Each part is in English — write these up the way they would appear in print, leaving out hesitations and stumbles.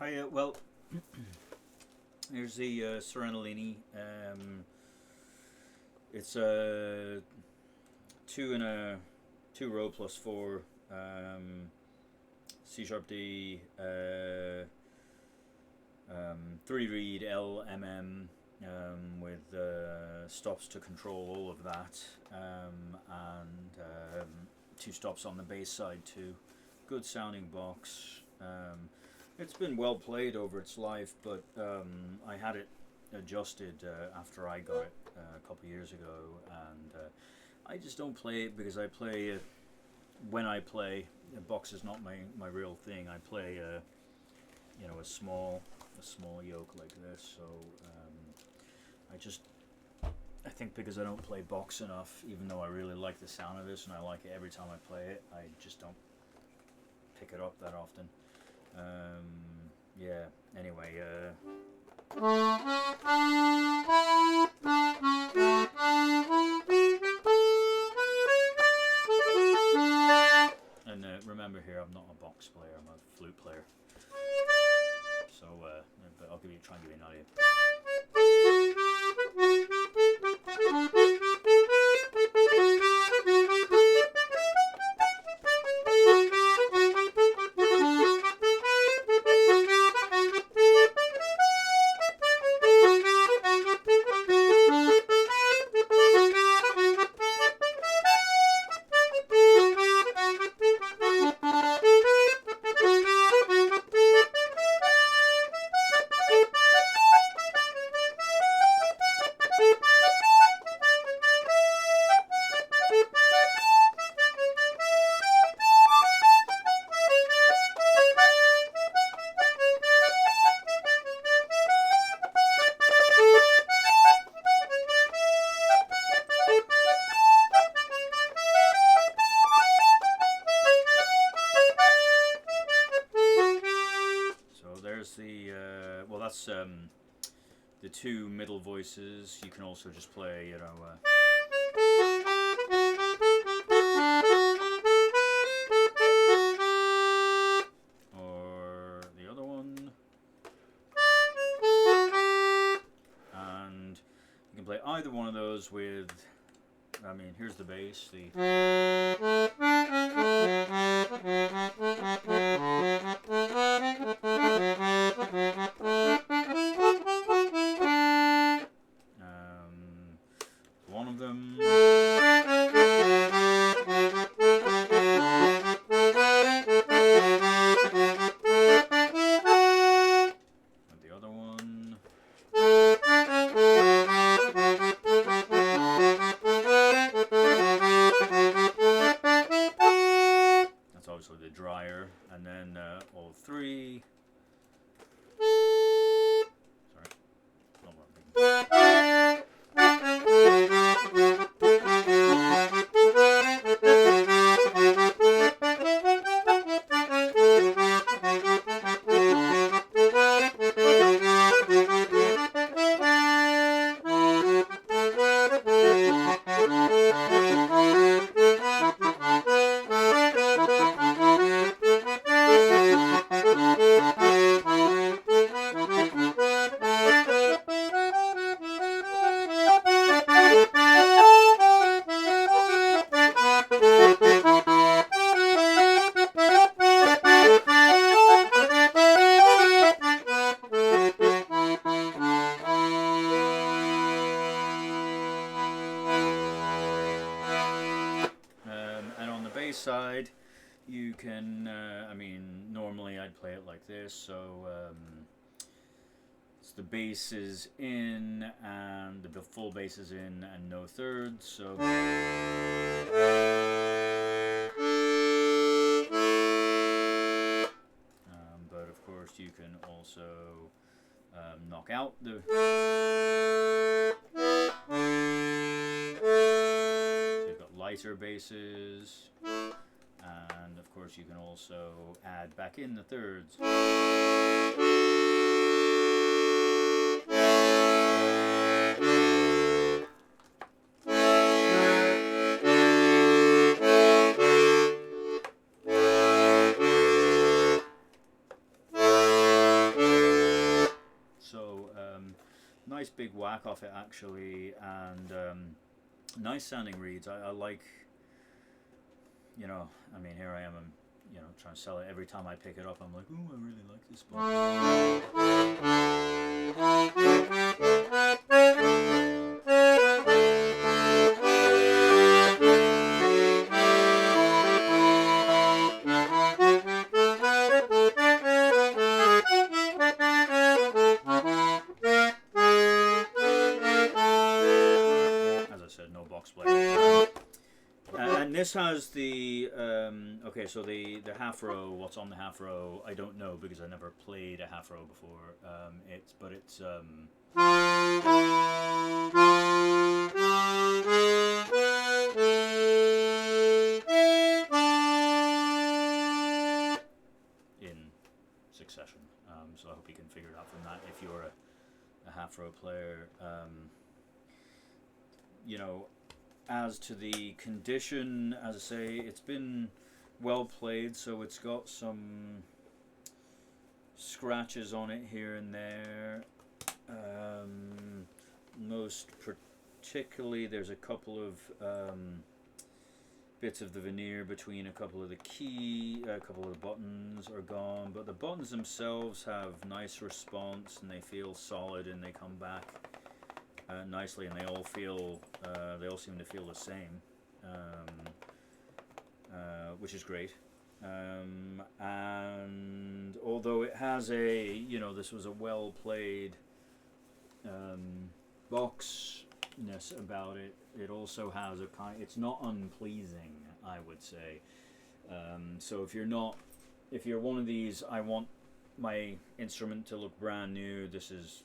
Hi, well, here's the Serenellini. It's a two row plus four C sharp D 3 reed LMM with stops to control all of that, and two stops on the bass side too. Good sounding box. It's been well played over its life, but I had it adjusted after I got it a couple of years ago, and I just don't play it because I play it when I play. The box is not my real thing. I play a small yoke like this, so I think because I don't play box enough, even though I really like the sound of this and I like it every time I play it, I just don't pick it up that often. Yeah, anyway, and remember here, I'm not a box player, I'm a flute player, so but I'll try and give you an idea. That's the two middle voices. You can also just play, or the other one, and you can play either one of those with. Here's the bass. One of them. And the other one. That's obviously the dryer, and then all three. Sorry, not working. And on the bass side, you can, normally I'd play it like this, so the bass is in, and the full bass is in, and no thirds, so. But of course, you can also knock out the. Lighter basses, and of course you can also add back in the thirds. nice big whack off it actually, and nice sounding reeds. I like, you know, I mean, here I am, I'm, you know, trying to sell it. Every time I pick it up, I'm like, ooh, I really like this as I said, no box play. And this has the okay, so the half row. What's on the half row? I don't know because I never played a half row before. It's in succession. So I hope you can figure it out from that if you're a half row player. You know, as to the condition, as I say, it's been well played, so it's got some scratches on it here and there. Most particularly, there's a couple of bits of the veneer between a couple of the a couple of the buttons are gone, but the buttons themselves have nice response and they feel solid and they come back nicely, and they all seem to feel the same, which is great. And although it has this was a well played boxness about it, it also has it's not unpleasing, I would say. So if you're one of these, I want my instrument to look brand new, this is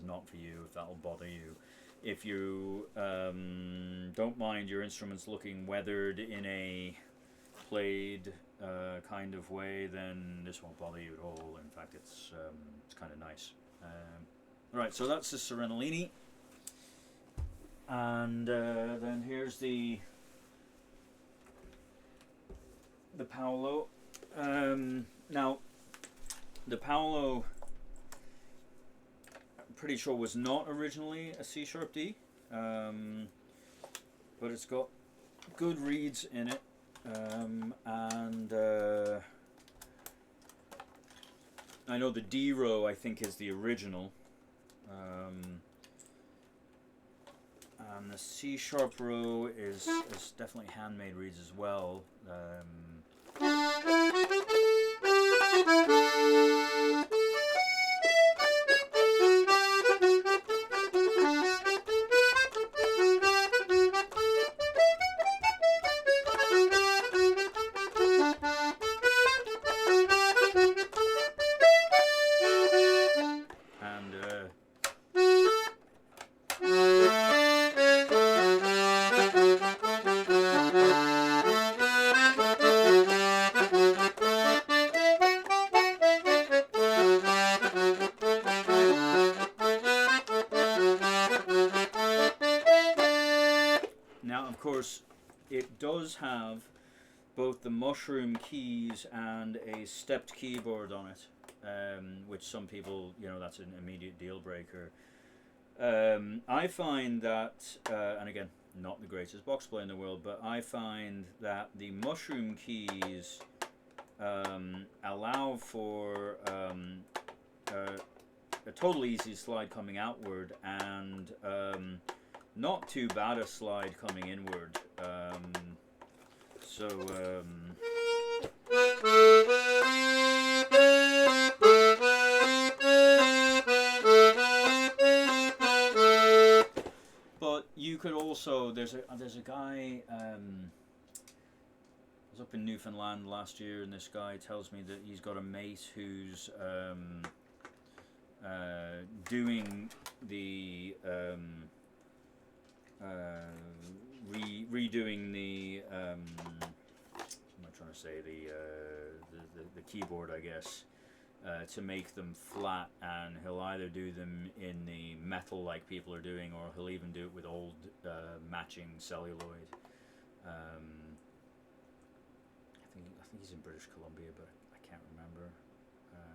not for you, if that'll bother you. If you don't mind your instruments looking weathered in a played kind of way, then this won't bother you at all. In fact, it's kind of nice. Right, so that's the Serenellini, and then here's the Paolo. Now, the Paolo, pretty sure was not originally a C sharp D, but it's got good reeds in it, and I know the D row I think is the original, and the C sharp row is definitely handmade reeds as well. Now, of course, it does have both the mushroom keys and a stepped keyboard on it, which some people, that's an immediate deal breaker. I find that, and again, not the greatest box player in the world, but I find that the mushroom keys allow for a totally easy slide coming outward, and not too bad a slide coming inward. But you could also, there's a guy, I was up in Newfoundland last year, and this guy tells me that he's got a mate who's doing the redoing the what am I trying to say, the keyboard, I guess, to make them flat, and he'll either do them in the metal like people are doing, or he'll even do it with old matching celluloid. I think he's in British Columbia, but I can't remember,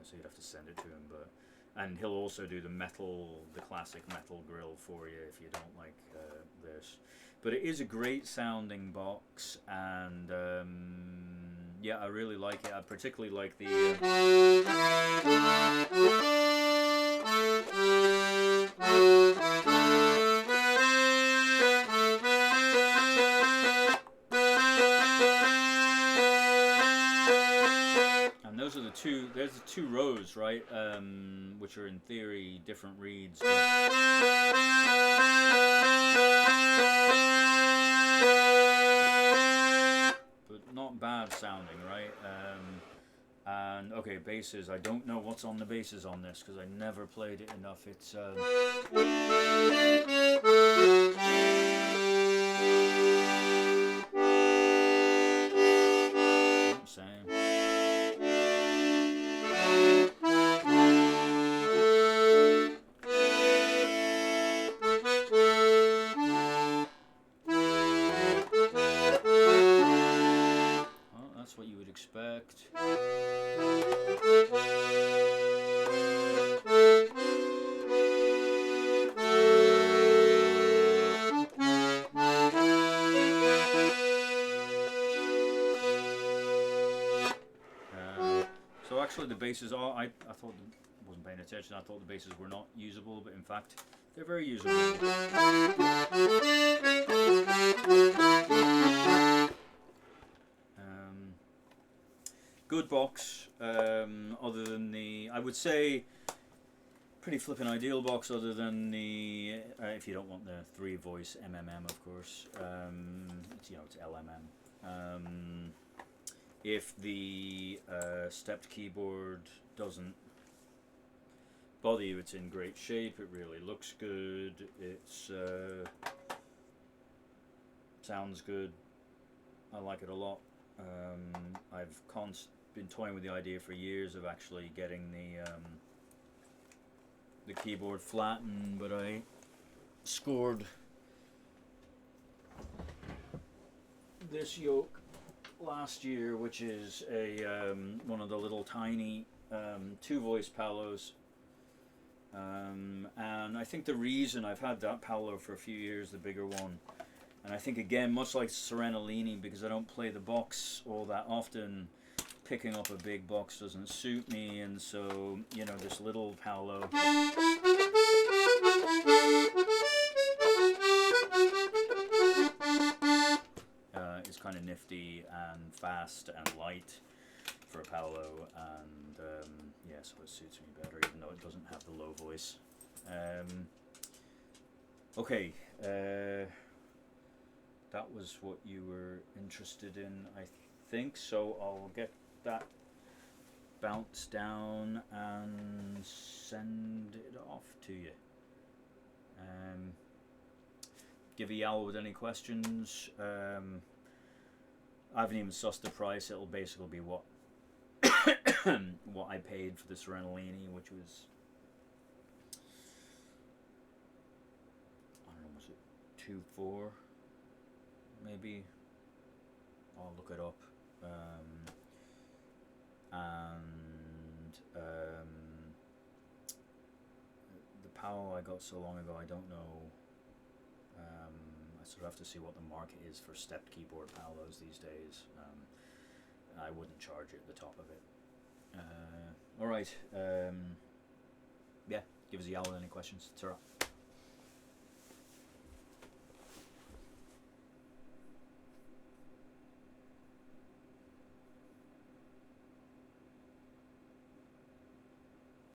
so you'd have to send it to him. But and he'll also do the classic metal grill for you if you don't like this. But it is a great sounding box, and yeah, I really like it. I particularly like the and those are the two. There's the two rows, right? Which are in theory different reeds. But not bad sounding, right? And okay, basses. I don't know what's on the basses on this because I never played it enough. It's same. Well, that's what you would expect. So actually the basses are, I thought, wasn't paying attention, I thought the basses were not usable, but in fact they're very usable. Good box, other than the, I would say, pretty flippin' ideal box, other than the, if you don't want the 3-voice MMM, of course, it's, you know, it's LMM. If the stepped keyboard doesn't bother you, it's in great shape, it really looks good, it's sounds good, I like it a lot. I've been toying with the idea for years of actually getting the keyboard flattened, but I scored this yoke last year, which is a one of the little tiny 2-voice Paolos, and I think the reason I've had that Paolo for a few years, the bigger one, and I think again much like Serenellini, because I don't play the box all that often, picking up a big box doesn't suit me, and so, you know, this little Paolo is kind of nifty and fast and light for a Paolo, and yeah, so it suits me better, even though it doesn't have the low voice. Okay, that was what you were interested in, I think, so I'll get that bounced down and send it off to you. Give a yell with any questions. I haven't even sussed the price. It'll basically be what what I paid for the Serenellini, which was, I don't know, was it 2.4 maybe? I'll look it up. The Paolo I got so long ago, I don't know. I sort of have to see what the market is for stepped keyboard Paolos these days. I wouldn't charge it the top of it. Alright, yeah, give us a yell with any questions. Ta-ra.